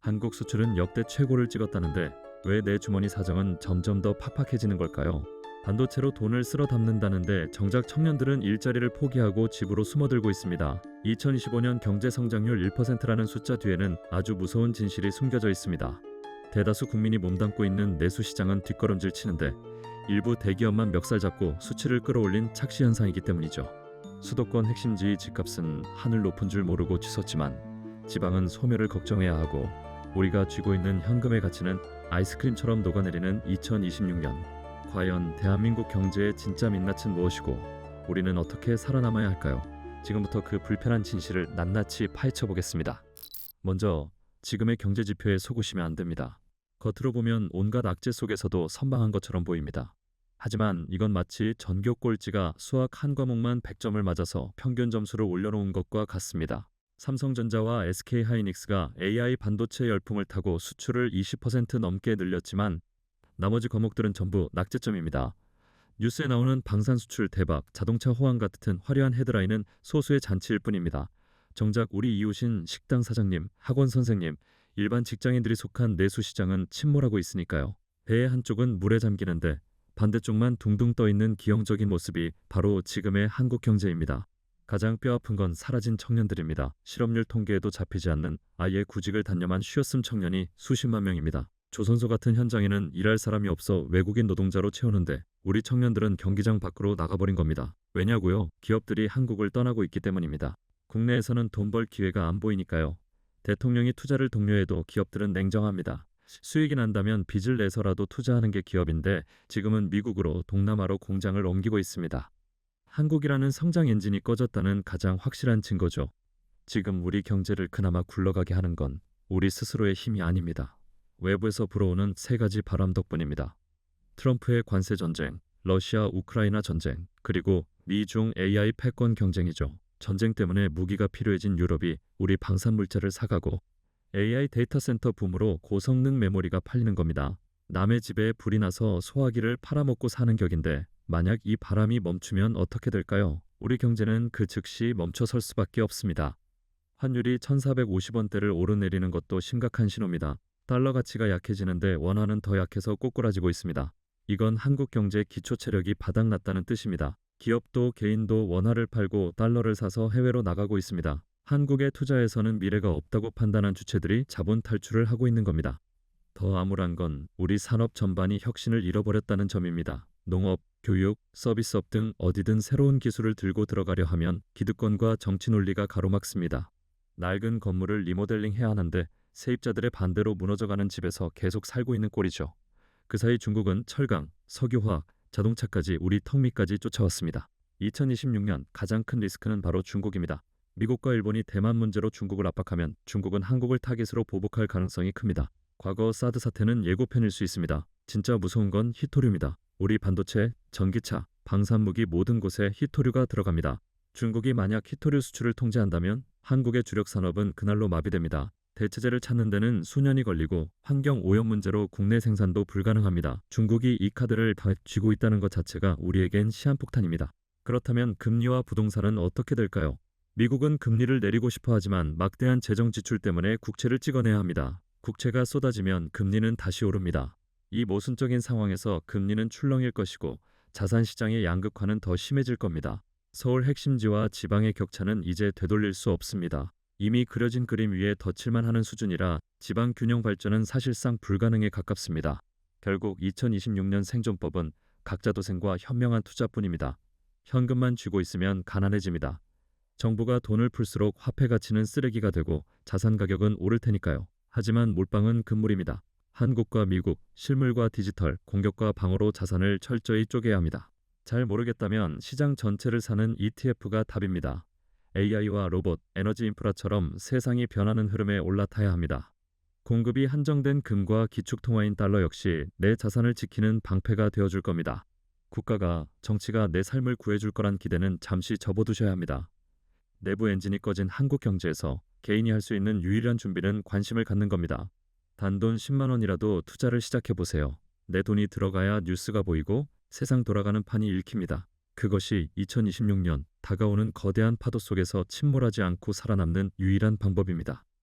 한국 수출은 역대 최고를 찍었다는데 왜 내 주머니 사정은 점점 더 팍팍해지는 걸까요? 반도체로 돈을 쓸어 담는다는데 정작 청년들은 일자리를 포기하고 집으로 숨어들고 있습니다. 2025년 경제 성장률 1%라는 숫자 뒤에는 아주 무서운 진실이 숨겨져 있습니다. 대다수 국민이 몸담고 있는 내수 시장은 뒷걸음질 치는데 일부 대기업만 멱살 잡고 수치를 끌어올린 착시 현상이기 때문이죠. 수도권 핵심지의 집값은 하늘 높은 줄 모르고 치솟지만 지방은 소멸을 걱정해야 하고 우리가 쥐고 있는 현금의 가치는 아이스크림처럼 녹아내리는 2026년. 과연 대한민국 경제의 진짜 민낯은 무엇이고 우리는 어떻게 살아남아야 할까요? 지금부터 그 불편한 진실을 낱낱이 파헤쳐 보겠습니다. 먼저 지금의 경제 지표에 속으시면 안 됩니다. 겉으로 보면 온갖 악재 속에서도 선방한 것처럼 보입니다. 하지만 이건 마치 전교 꼴찌가 수학 한 과목만 100점을 맞아서 평균 점수를 올려놓은 것과 같습니다. 삼성전자와 SK하이닉스가 AI 반도체 열풍을 타고 수출을 20% 넘게 늘렸지만 나머지 과목들은 전부 낙제점입니다. 뉴스에 나오는 방산 수출 대박, 자동차 호황 같은 화려한 헤드라인은 소수의 잔치일 뿐입니다. 정작 우리 이웃인 식당 사장님, 학원 선생님, 일반 직장인들이 속한 내수 시장은 침몰하고 있으니까요. 배의 한쪽은 물에 잠기는데 반대쪽만 둥둥 떠있는 기형적인 모습이 바로 지금의 한국 경제입니다. 가장 뼈아픈 건 사라진 청년들입니다. 실업률 통계에도 잡히지 않는 아예 구직을 단념한 쉬었음 청년이 수십만 명입니다. 조선소 같은 현장에는 일할 사람이 없어 외국인 노동자로 채우는데 우리 청년들은 경기장 밖으로 나가버린 겁니다. 왜냐고요? 기업들이 한국을 떠나고 있기 때문입니다. 국내에서는 돈 벌 기회가 안 보이니까요. 대통령이 투자를 독려해도 기업들은 냉정합니다. 수익이 난다면 빚을 내서라도 투자하는 게 기업인데 지금은 미국으로 동남아로 공장을 옮기고 있습니다. 한국이라는 성장 엔진이 꺼졌다는 가장 확실한 증거죠. 지금 우리 경제를 그나마 굴러가게 하는 건 우리 스스로의 힘이 아닙니다. 외부에서 불어오는 세 가지 바람 덕분입니다. 트럼프의 관세 전쟁, 러시아 우크라이나 전쟁, 그리고 미중 AI 패권 경쟁이죠. 전쟁 때문에 무기가 필요해진 유럽이 우리 방산물자를 사가고 AI 데이터 센터 붐으로 고성능 메모리가 팔리는 겁니다. 남의 집에 불이 나서 소화기를 팔아먹고 사는 격인데 만약 이 바람이 멈추면 어떻게 될까요? 우리 경제는 그 즉시 멈춰설 수밖에 없습니다. 환율이 1450원대를 오르내리는 것도 심각한 신호입니다. 달러 가치가 약해지는데 원화는 더 약해서 꼬꾸라지고 있습니다. 이건 한국 경제 기초 체력이 바닥났다는 뜻입니다. 기업도 개인도 원화를 팔고 달러를 사서 해외로 나가고 있습니다. 한국에 투자해서는 미래가 없다고 판단한 주체들이 자본 탈출을 하고 있는 겁니다. 더 암울한 건 우리 산업 전반이 혁신을 잃어버렸다는 점입니다. 농업, 교육, 서비스업 등 어디든 새로운 기술을 들고 들어가려 하면 기득권과 정치 논리가 가로막습니다. 낡은 건물을 리모델링 해야 하는데 세입자들의 반대로 무너져가는 집에서 계속 살고 있는 꼴이죠. 그 사이 중국은 철강, 석유화학, 자동차까지 우리 턱 밑까지 쫓아왔습니다. 2026년 가장 큰 리스크는 바로 중국입니다. 미국과 일본이 대만 문제로 중국을 압박하면 중국은 한국을 타깃으로 보복할 가능성이 큽니다. 과거 사드 사태는 예고편일 수 있습니다. 진짜 무서운 건 히토류입니다. 우리 반도체, 전기차, 방산무기 모든 곳에 히토류가 들어갑니다. 중국이 만약 히토류 수출을 통제한다면 한국의 주력 산업은 그날로 마비됩니다. 대체제를 찾는 데는 수년이 걸리고 환경 오염 문제로 국내 생산도 불가능합니다. 중국이 이 카드를 다 쥐고 있다는 것 자체가 우리에겐 시한폭탄입니다. 그렇다면 금리와 부동산은 어떻게 될까요? 미국은 금리를 내리고 싶어 하지만 막대한 재정 지출 때문에 국채를 찍어내야 합니다. 국채가 쏟아지면 금리는 다시 오릅니다. 이 모순적인 상황에서 금리는 출렁일 것이고 자산시장의 양극화는 더 심해질 겁니다. 서울 핵심지와 지방의 격차는 이제 되돌릴 수 없습니다. 이미 그려진 그림 위에 덧칠만 하는 수준이라 지방 균형 발전은 사실상 불가능에 가깝습니다. 결국 2026년 생존법은 각자 도생과 현명한 투자뿐입니다. 현금만 쥐고 있으면 가난해집니다. 정부가 돈을 풀수록 화폐 가치는 쓰레기가 되고 자산 가격은 오를 테니까요. 하지만 몰빵은 금물입니다. 한국과 미국, 실물과 디지털, 공격과 방어로 자산을 철저히 쪼개야 합니다. 잘 모르겠다면 시장 전체를 사는 ETF가 답입니다. AI와 로봇, 에너지 인프라처럼 세상이 변하는 흐름에 올라타야 합니다. 공급이 한정된 금과 기축통화인 달러 역시 내 자산을 지키는 방패가 되어줄 겁니다. 국가가, 정치가 내 삶을 구해줄 거란 기대는 잠시 접어두셔야 합니다. 내부 엔진이 꺼진 한국 경제에서 개인이 할 수 있는 유일한 준비는 관심을 갖는 겁니다. 단돈 10만 원이라도 투자를 시작해보세요. 내 돈이 들어가야 뉴스가 보이고 세상 돌아가는 판이 읽힙니다. 그것이 2026년 다가오는 거대한 파도 속에서 침몰하지 않고 살아남는 유일한 방법입니다.